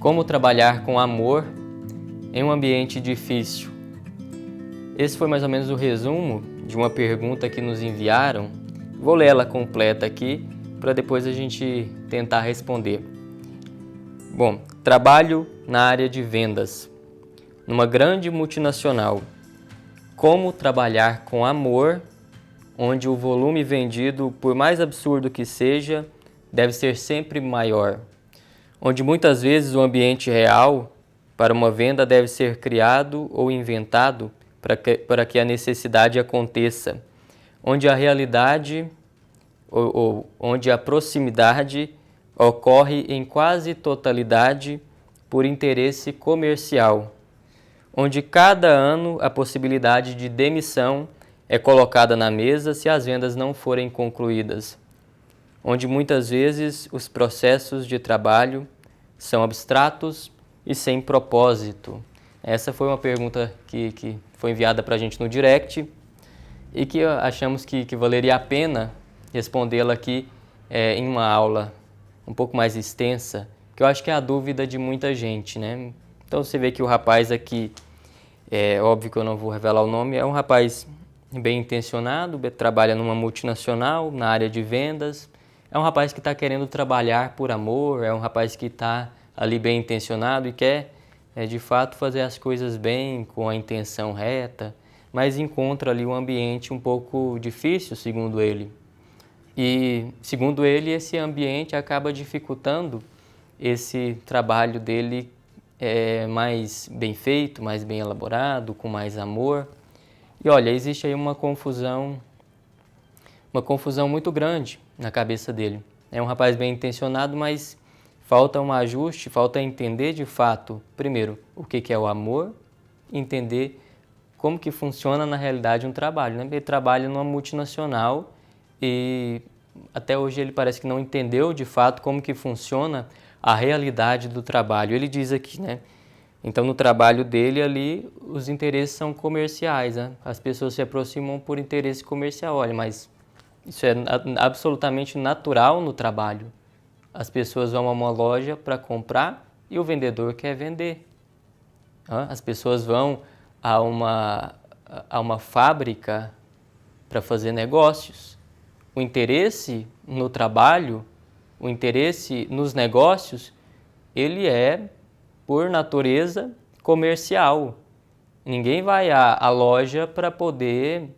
Como trabalhar com amor em um ambiente difícil? Esse foi mais ou menos o resumo de uma pergunta que nos enviaram. Vou ler ela completa aqui para depois a gente tentar responder. Bom, trabalho na área de vendas, numa grande multinacional. Como trabalhar com amor, onde o volume vendido, por mais absurdo que seja, deve ser sempre maior. Onde muitas vezes o ambiente real para uma venda deve ser criado ou inventado para que a necessidade aconteça. Onde a realidade ou onde a proximidade ocorre em quase totalidade por interesse comercial. Onde cada ano a possibilidade de demissão é colocada na mesa se as vendas não forem concluídas. Onde muitas vezes os processos de trabalho são abstratos e sem propósito. Essa foi uma pergunta que foi enviada para a gente no direct e que achamos que valeria a pena respondê-la aqui em uma aula um pouco mais extensa, que eu acho que é a dúvida de muita gente, né? Então você vê que o rapaz aqui, é óbvio que eu não vou revelar o nome, é um rapaz bem intencionado, trabalha numa multinacional, na área de vendas, é um rapaz que está querendo trabalhar por amor, é um rapaz que está ali bem intencionado e quer de fato fazer as coisas bem, com a intenção reta, mas encontra ali um ambiente um pouco difícil, segundo ele. E, segundo ele, esse ambiente acaba dificultando esse trabalho dele mais bem feito, mais bem elaborado, com mais amor. E olha, existe aí uma confusão muito grande na cabeça dele. É um rapaz bem intencionado, mas falta um ajuste, falta entender de fato, primeiro, o que é o amor, entender como que funciona na realidade um trabalho, né? Ele trabalha numa multinacional e até hoje ele parece que não entendeu de fato como que funciona a realidade do trabalho. Ele diz aqui, né? Então, no trabalho dele ali, os interesses são comerciais, né? As pessoas se aproximam por interesse comercial. Olha, mas isso é absolutamente natural no trabalho. As pessoas vão a uma loja para comprar e o vendedor quer vender. As pessoas vão a uma fábrica para fazer negócios. O interesse no trabalho, o interesse nos negócios, ele é, por natureza, comercial. Ninguém vai à loja para poder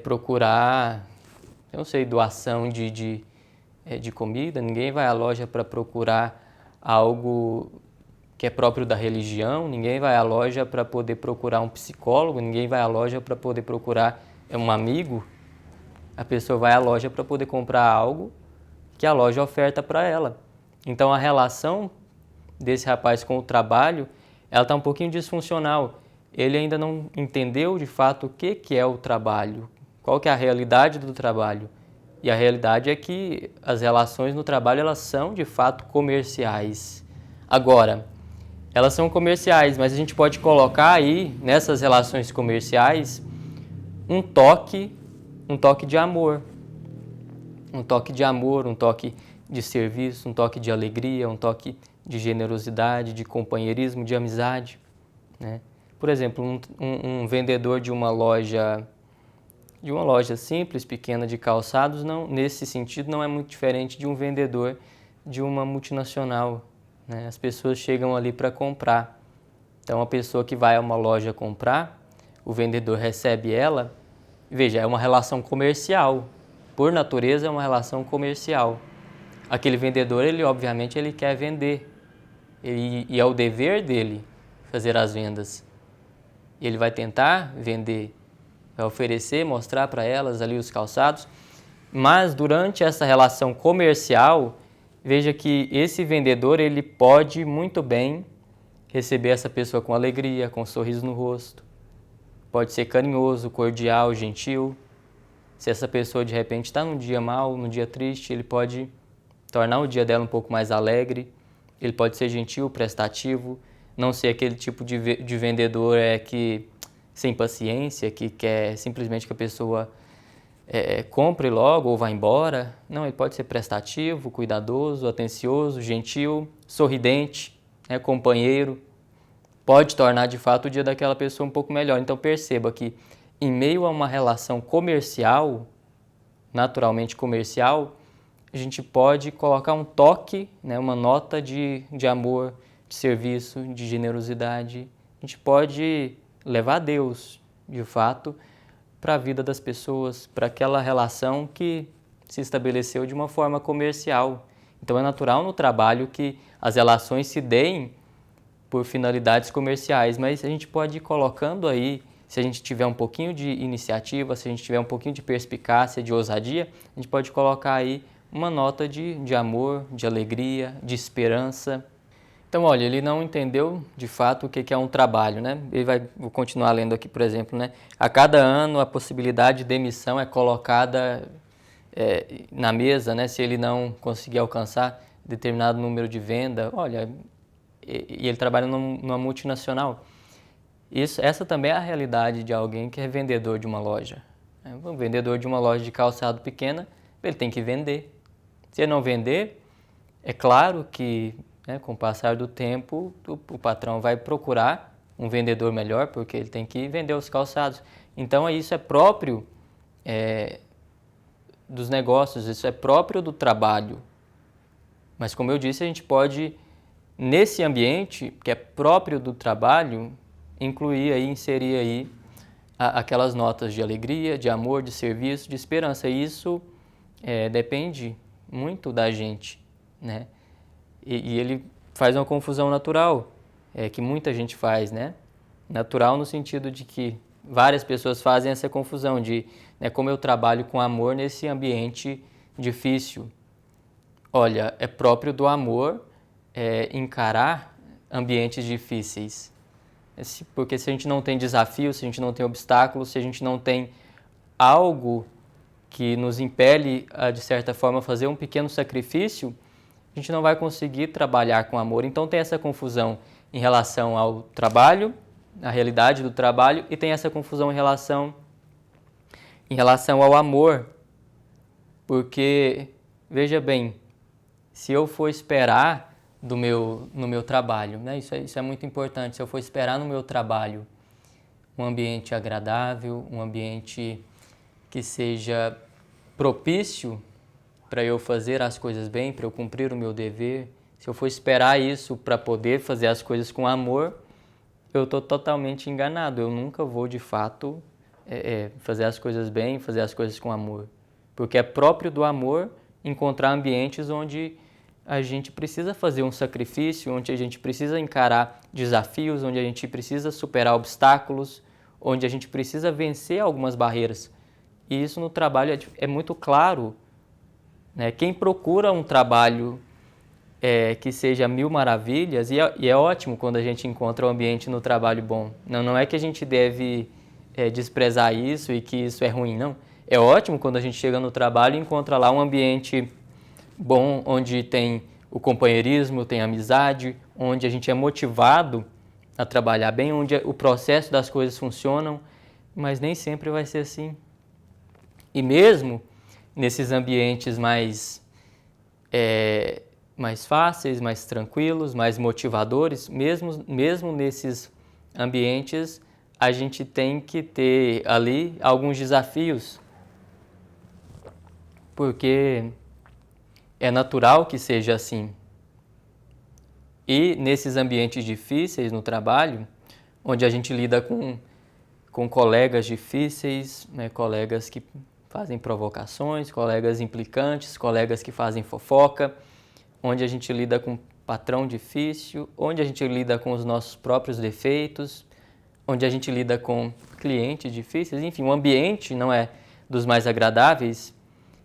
procurar, eu não sei, doação de comida, ninguém vai à loja para procurar algo que é próprio da religião, ninguém vai à loja para poder procurar um psicólogo, ninguém vai à loja para poder procurar um amigo. A pessoa vai à loja para poder comprar algo que a loja oferta para ela. Então a relação desse rapaz com o trabalho, ela está um pouquinho disfuncional. Ele ainda não entendeu de fato o que é o trabalho, qual que é a realidade do trabalho. E a realidade é que as relações no trabalho, elas são de fato comerciais. Agora, elas são comerciais, mas a gente pode colocar aí, nessas relações comerciais, um toque de amor. Um toque de amor, um toque de serviço, um toque de alegria, um toque de generosidade, de companheirismo, de amizade, né? Por exemplo, um vendedor de uma loja simples, pequena de calçados, não, nesse sentido não é muito diferente de um vendedor de uma multinacional, né? As pessoas chegam ali para comprar. Então, a pessoa que vai a uma loja comprar, o vendedor recebe ela, veja, é uma relação comercial. Por natureza, é uma relação comercial. Aquele vendedor, obviamente, ele quer vender. E é o dever dele fazer as vendas. Ele vai tentar vender, vai oferecer, mostrar para elas ali os calçados. Mas durante essa relação comercial, veja que esse vendedor, ele pode muito bem receber essa pessoa com alegria, com um sorriso no rosto. Pode ser carinhoso, cordial, gentil. Se essa pessoa de repente está num dia mau, num dia triste, ele pode tornar o dia dela um pouco mais alegre. Ele pode ser gentil, prestativo, não ser aquele tipo de vendedor que sem paciência, que quer simplesmente que a pessoa compre logo ou vá embora. Não, ele pode ser prestativo, cuidadoso, atencioso, gentil, sorridente, né, companheiro, pode tornar de fato o dia daquela pessoa um pouco melhor. Então perceba que em meio a uma relação comercial, naturalmente comercial, a gente pode colocar um toque, né, uma nota de amor, de serviço, de generosidade. A gente pode levar Deus, de fato, para a vida das pessoas, para aquela relação que se estabeleceu de uma forma comercial. Então é natural no trabalho que as relações se deem por finalidades comerciais, mas a gente pode ir colocando aí, se a gente tiver um pouquinho de iniciativa, se a gente tiver um pouquinho de perspicácia, de ousadia, a gente pode colocar aí uma nota de amor, de alegria, de esperança. Então, olha, ele não entendeu de fato o que é um trabalho, né? Vou continuar lendo aqui, por exemplo, né? A cada ano a possibilidade de demissão é colocada na mesa, né? Se ele não conseguir alcançar determinado número de venda, olha, e ele trabalha numa multinacional. Essa também é a realidade de alguém que é vendedor de uma loja. Um vendedor de uma loja de calçado pequena, ele tem que vender. Se ele não vender, é claro que, né, com o passar do tempo, o patrão vai procurar um vendedor melhor, porque ele tem que vender os calçados. Então, isso é próprio dos negócios, isso é próprio do trabalho. Mas, como eu disse, a gente pode, nesse ambiente que é próprio do trabalho, incluir aí, inserir aí aquelas notas de alegria, de amor, de serviço, de esperança. E isso depende muito da gente, né? E ele faz uma confusão natural, que muita gente faz, né? Natural no sentido de que várias pessoas fazem essa confusão de, né, como eu trabalho com amor nesse ambiente difícil. Olha, é próprio do amor encarar ambientes difíceis. Porque se a gente não tem desafio, se a gente não tem obstáculos, se a gente não tem algo que nos impele a, de certa forma, fazer um pequeno sacrifício, a gente não vai conseguir trabalhar com amor. Então tem essa confusão em relação ao trabalho, a realidade do trabalho, e tem essa confusão em relação ao amor. Porque, veja bem, se eu for esperar no meu trabalho, né? Isso é muito importante. Se eu for esperar no meu trabalho um ambiente agradável, um ambiente que seja propício para eu fazer as coisas bem, para eu cumprir o meu dever, se eu for esperar isso para poder fazer as coisas com amor, eu estou totalmente enganado. Eu nunca vou, de fato, fazer as coisas bem, fazer as coisas com amor. Porque é próprio do amor encontrar ambientes onde a gente precisa fazer um sacrifício, onde a gente precisa encarar desafios, onde a gente precisa superar obstáculos, onde a gente precisa vencer algumas barreiras. E isso no trabalho é muito claro, né? Quem procura um trabalho que seja mil maravilhas, e é ótimo quando a gente encontra um ambiente no trabalho bom. Não é que a gente deve desprezar isso e que isso é ruim, não. É ótimo quando a gente chega no trabalho e encontra lá um ambiente bom, onde tem o companheirismo, tem a amizade, onde a gente é motivado a trabalhar bem, onde o processo das coisas funcionam, mas nem sempre vai ser assim. E mesmo nesses ambientes mais fáceis, mais tranquilos, mais motivadores, mesmo nesses ambientes, a gente tem que ter ali alguns desafios, porque é natural que seja assim. E nesses ambientes difíceis no trabalho, onde a gente lida com colegas difíceis, né, colegas que fazem provocações, colegas implicantes, colegas que fazem fofoca, onde a gente lida com patrão difícil, onde a gente lida com os nossos próprios defeitos, onde a gente lida com clientes difíceis, enfim, o ambiente não é dos mais agradáveis.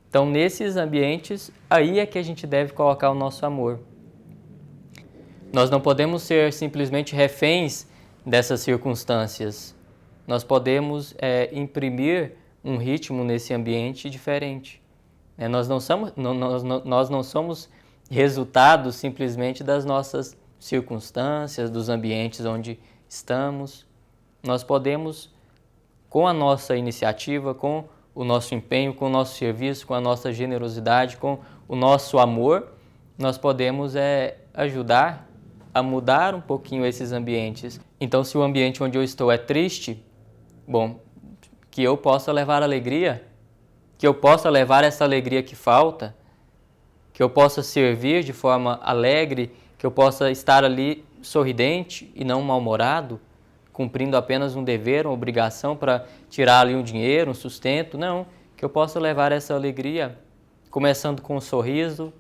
Então, nesses ambientes, aí é que a gente deve colocar o nosso amor. Nós não podemos ser simplesmente reféns dessas circunstâncias. Nós podemos imprimir um ritmo nesse ambiente diferente. Nós não somos resultado simplesmente das nossas circunstâncias, dos ambientes onde estamos. Nós podemos, com a nossa iniciativa, com o nosso empenho, com o nosso serviço, com a nossa generosidade, com o nosso amor, nós podemos ajudar a mudar um pouquinho esses ambientes. Então, se o ambiente onde eu estou é triste, bom, que eu possa levar alegria, que eu possa levar essa alegria que falta, que eu possa servir de forma alegre, que eu possa estar ali sorridente e não mal-humorado, cumprindo apenas um dever, uma obrigação para tirar ali um dinheiro, um sustento. Não, que eu possa levar essa alegria, começando com um sorriso,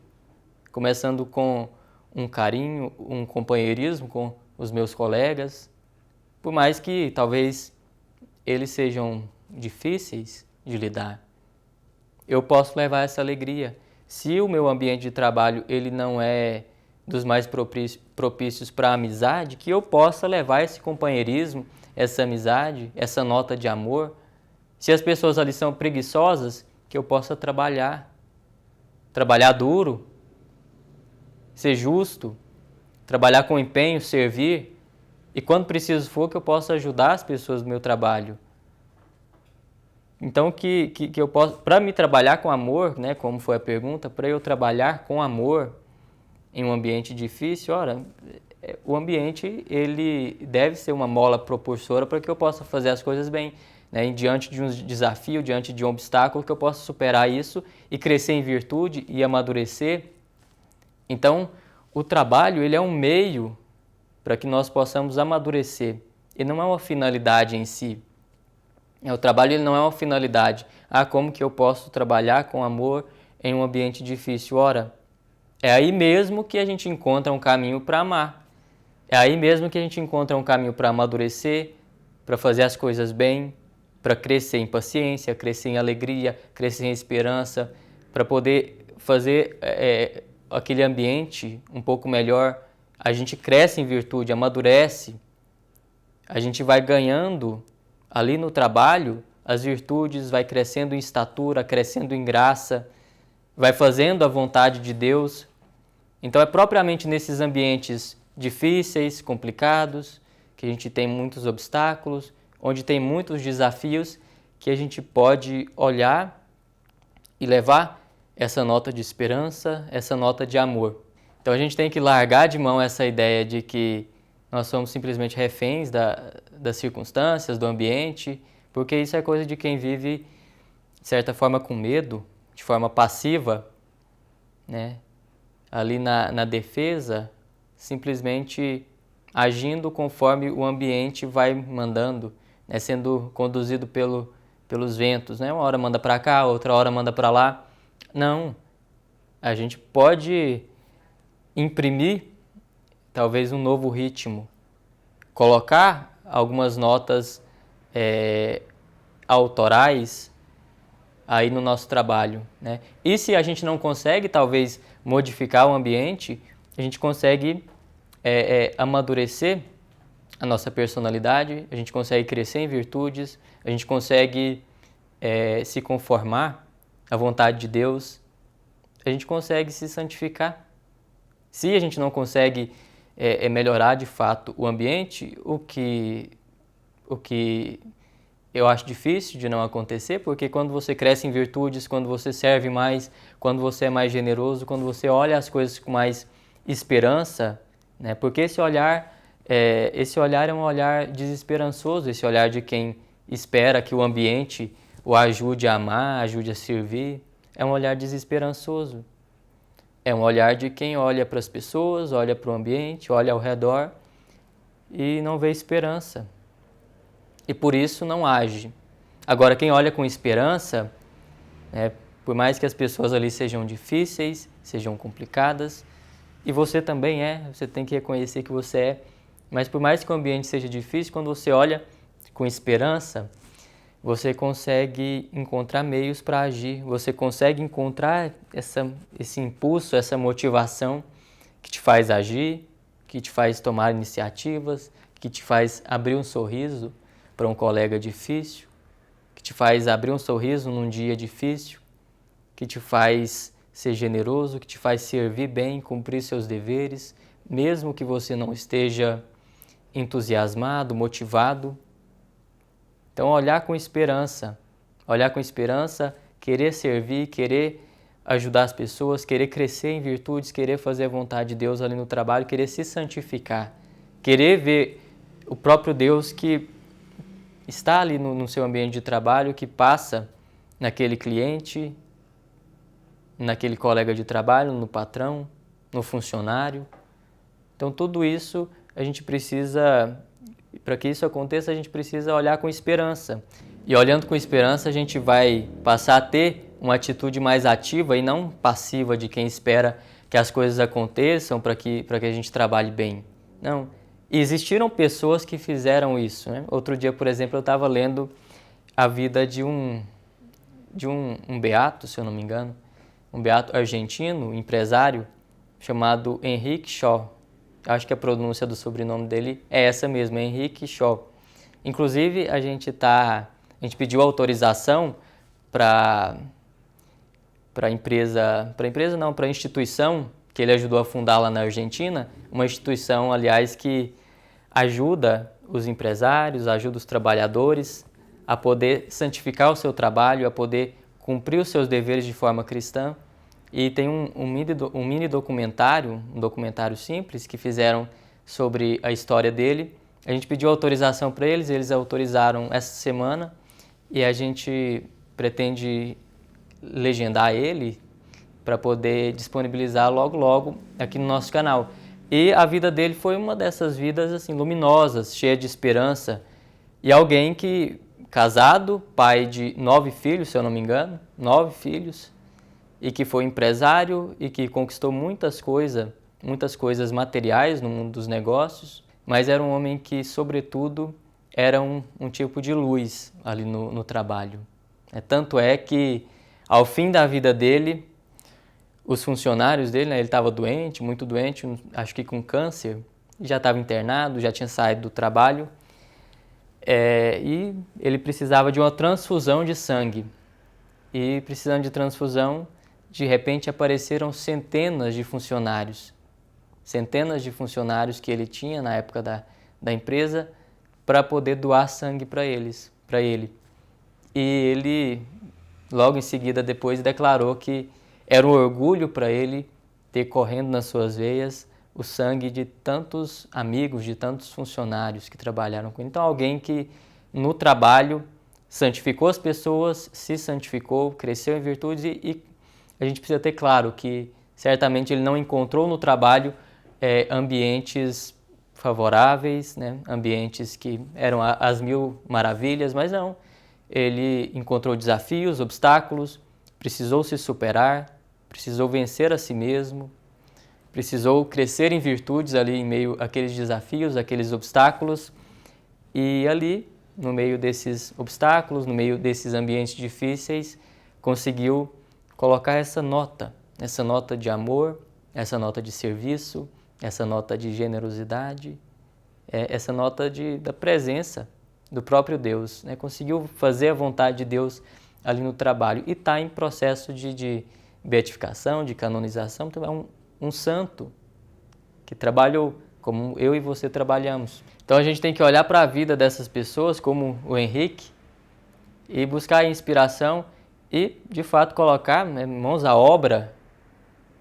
começando com um carinho, um companheirismo com os meus colegas, por mais que talvez eles sejam difíceis de lidar. Eu posso levar essa alegria. Se o meu ambiente de trabalho ele não é dos mais propícios para a amizade, que eu possa levar esse companheirismo, essa amizade, essa nota de amor. Se as pessoas ali são preguiçosas, que eu possa trabalhar duro, ser justo, trabalhar com empenho, servir, e quando preciso for, que eu possa ajudar as pessoas do meu trabalho. Então, que eu possa, para me trabalhar com amor, né, como foi a pergunta, para eu trabalhar com amor em um ambiente difícil, ora, o ambiente ele deve ser uma mola propulsora para que eu possa fazer as coisas bem, né, diante de um desafio, diante de um obstáculo, que eu possa superar isso e crescer em virtude e amadurecer. Então, o trabalho ele é um meio para que nós possamos amadurecer, e não é uma finalidade em si. O trabalho ele não é uma finalidade. Como que eu posso trabalhar com amor em um ambiente difícil? Ora, é aí mesmo que a gente encontra um caminho para amar. É aí mesmo que a gente encontra um caminho para amadurecer, para fazer as coisas bem, para crescer em paciência, crescer em alegria, crescer em esperança, para poder fazer aquele ambiente um pouco melhor. A gente cresce em virtude, amadurece, a gente vai ganhando ali no trabalho as virtudes, vai crescendo em estatura, crescendo em graça, vai fazendo a vontade de Deus. Então é propriamente nesses ambientes difíceis, complicados, que a gente tem muitos obstáculos, onde tem muitos desafios, que a gente pode olhar e levar essa nota de esperança, essa nota de amor. Então a gente tem que largar de mão essa ideia de que nós somos simplesmente reféns das circunstâncias, do ambiente, porque isso é coisa de quem vive, de certa forma, com medo, de forma passiva, né? Ali na defesa, simplesmente agindo conforme o ambiente vai mandando, né? Sendo conduzido pelos ventos, né? Uma hora manda para cá, outra hora manda para lá. Não, a gente pode imprimir talvez um novo ritmo, colocar algumas notas autorais aí no nosso trabalho, né? E se a gente não consegue, talvez, modificar o ambiente, a gente consegue amadurecer a nossa personalidade, a gente consegue crescer em virtudes, a gente consegue se conformar à vontade de Deus, a gente consegue se santificar. Se a gente não consegue melhorar de fato o ambiente, o que eu acho difícil de não acontecer, porque quando você cresce em virtudes, quando você serve mais, quando você é mais generoso, quando você olha as coisas com mais esperança, né? Porque esse olhar é um olhar desesperançoso, esse olhar de quem espera que o ambiente o ajude a amar, ajude a servir, é um olhar desesperançoso. É um olhar de quem olha para as pessoas, olha para o ambiente, olha ao redor e não vê esperança. E por isso não age. Agora, quem olha com esperança, por mais que as pessoas ali sejam difíceis, sejam complicadas, e você também você tem que reconhecer que você é, mas por mais que o ambiente seja difícil, quando você olha com esperança, você consegue encontrar meios para agir, você consegue encontrar esse impulso, essa motivação que te faz agir, que te faz tomar iniciativas, que te faz abrir um sorriso para um colega difícil, que te faz abrir um sorriso num dia difícil, que te faz ser generoso, que te faz servir bem, cumprir seus deveres, mesmo que você não esteja entusiasmado, motivado. Então, olhar com esperança, querer servir, querer ajudar as pessoas, querer crescer em virtudes, querer fazer a vontade de Deus ali no trabalho, querer se santificar, querer ver o próprio Deus que está ali no seu ambiente de trabalho, que passa naquele cliente, naquele colega de trabalho, no patrão, no funcionário. Então tudo isso a gente precisa, para que isso aconteça, a gente precisa olhar com esperança. E olhando com esperança, a gente vai passar a ter uma atitude mais ativa e não passiva de quem espera que as coisas aconteçam para que a gente trabalhe bem. Não. E existiram pessoas que fizeram isso, né? Outro dia, por exemplo, eu estava lendo a vida de um beato, se eu não me engano, um beato argentino, empresário, chamado Henrique Shaw. Acho que a pronúncia do sobrenome dele é essa mesmo, Henrique Shaw. Inclusive, a gente pediu autorização para a instituição que ele ajudou a fundar lá na Argentina, uma instituição, aliás, que ajuda os empresários, ajuda os trabalhadores a poder santificar o seu trabalho, a poder cumprir os seus deveres de forma cristã. E tem um mini documentário, um documentário simples, que fizeram sobre a história dele. A gente pediu autorização para eles autorizaram essa semana e a gente pretende legendar ele para poder disponibilizar logo aqui no nosso canal. E a vida dele foi uma dessas vidas assim luminosas, cheia de esperança. E alguém que, casado, pai de 9 filhos, se eu não me engano, 9 filhos, e que foi empresário e que conquistou muitas coisas materiais no mundo dos negócios, mas era um homem que, sobretudo, era um tipo de luz ali no trabalho. Tanto é que, ao fim da vida dele, os funcionários dele, né, ele estava doente, muito doente, acho que com câncer, já estava internado, já tinha saído do trabalho, e ele precisava de uma transfusão de sangue. E precisando de transfusão, de repente apareceram centenas de funcionários que ele tinha na época da empresa para poder doar sangue para ele. E ele, logo em seguida, depois declarou que era um orgulho para ele ter correndo nas suas veias o sangue de tantos amigos, de tantos funcionários que trabalharam com ele. Então, alguém que no trabalho santificou as pessoas, se santificou, cresceu em virtudes e a gente precisa ter claro que certamente ele não encontrou no trabalho ambientes favoráveis, né? Ambientes que eram as mil maravilhas, mas não. Ele encontrou desafios, obstáculos, precisou se superar, precisou vencer a si mesmo, precisou crescer em virtudes ali em meio àqueles desafios, àqueles obstáculos, e ali, no meio desses obstáculos, no meio desses ambientes difíceis, conseguiu colocar essa nota de amor, essa nota de serviço, essa nota de generosidade, essa nota da presença do próprio Deus, né? Conseguiu fazer a vontade de Deus ali no trabalho e está em processo de beatificação, de canonização. Então é um santo que trabalhou como eu e você trabalhamos. Então a gente tem que olhar para a vida dessas pessoas como o Henrique e buscar inspiração e, de fato, colocar mãos à obra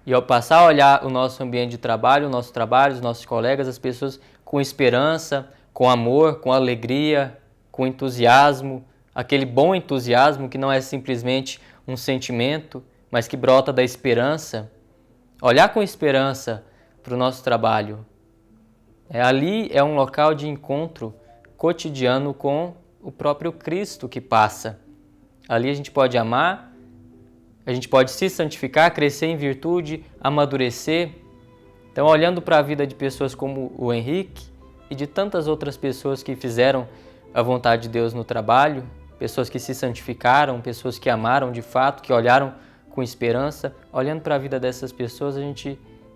e ao passar a olhar o nosso ambiente de trabalho, os nossos colegas, as pessoas com esperança, com amor, com alegria, com entusiasmo, aquele bom entusiasmo que não é simplesmente um sentimento, mas que brota da esperança. Olhar com esperança para o nosso trabalho. Ali é um local de encontro cotidiano com o próprio Cristo que passa. Ali a gente pode amar, a gente pode se santificar, crescer em virtude, amadurecer. Então, olhando para a vida de pessoas como o Henrique e de tantas outras pessoas que fizeram a vontade de Deus no trabalho, pessoas que se santificaram, pessoas que amaram de fato, que olharam com esperança, olhando para a vida dessas pessoas,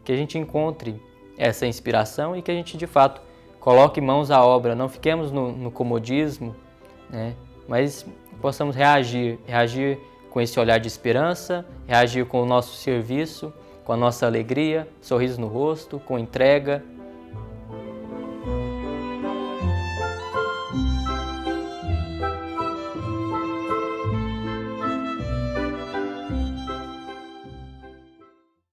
que a gente encontre essa inspiração e que a gente, de fato, coloque mãos à obra, não fiquemos no comodismo, né? Mas possamos reagir com esse olhar de esperança, reagir com o nosso serviço, com a nossa alegria, sorriso no rosto, com entrega,